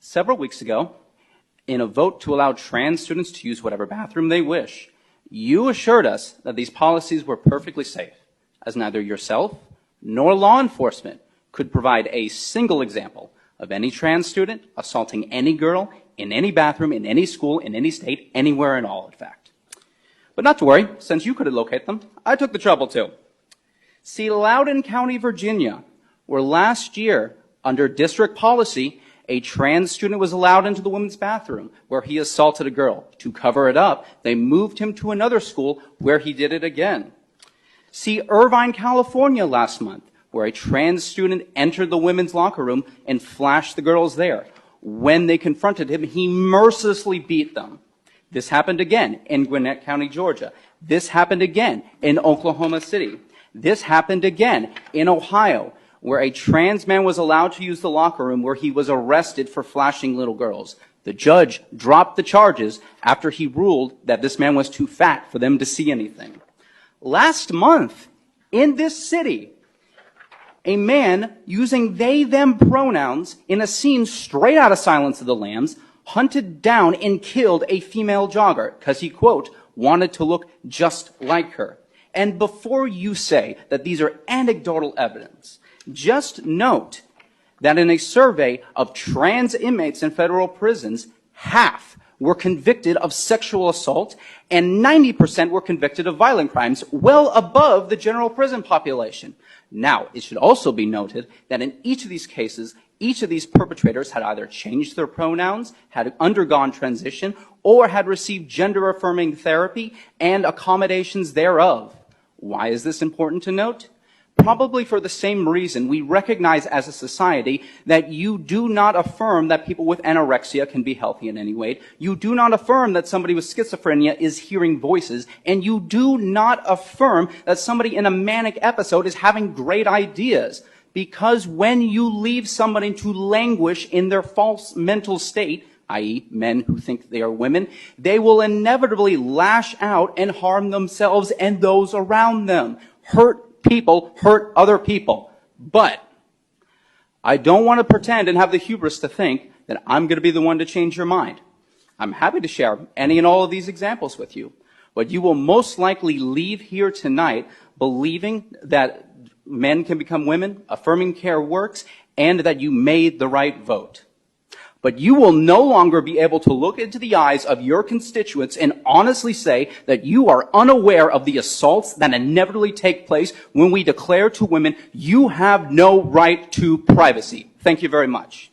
Several weeks ago, in a vote to allow trans students to use whatever bathroom they wish, you assured us that these policies were perfectly safe, as neither yourself nor law enforcement could provide a single example of any trans student assaulting any girl in any bathroom, in any school, in any state, anywhere at all, in fact. But not to worry, since you couldn't locate them, I took the trouble to. See, Loudoun County, Virginia, where last year, under district policy, a trans student was allowed into the women's bathroom where he assaulted a girl. To cover it up, they moved him to another school where he did it again. See, Irvine, California last month, where a trans student entered the women's locker room and flashed the girls there. When they confronted him, he mercilessly beat them. This happened again in Gwinnett County, Georgia. This happened again in Oklahoma City. This happened again in Ohio, where a trans man was allowed to use the locker room where he was arrested for flashing little girls. The judge dropped the charges after he ruled that this man was too fat for them to see anything. Last month, in this city, a man using they-them pronouns in a scene straight out of Silence of the Lambs hunted down and killed a female jogger because he, quote, wanted to look just like her. And before you say that these are anecdotal evidence, just note that in a survey of trans inmates in federal prisons, half were convicted of sexual assault and 90% were convicted of violent crimes, well above the general prison population. Now, it should also be noted that in each of these cases, each of these perpetrators had either changed their pronouns, had undergone transition, or had received gender-affirming therapy and accommodations thereof. Why is this important to note? Probably for the same reason we recognize as a society that you do not affirm that people with anorexia can be healthy in any way. You do not affirm that somebody with schizophrenia is hearing voices. And you do not affirm that somebody in a manic episode is having great ideas. Because when you leave somebody to languish in their false mental state, i.e. men who think they are women, they will inevitably lash out and harm themselves and those around them. People hurt other people. But I don't want to pretend and have the hubris to think that I'm going to be the one to change your mind. I'm happy to share any and all of these examples with you. But you will most likely leave here tonight believing that men can become women, affirming care works, and that you made the right vote. But you will no longer be able to look into the eyes of your constituents and honestly say that you are unaware of the assaults that inevitably take place when we declare to women, you have no right to privacy. Thank you very much.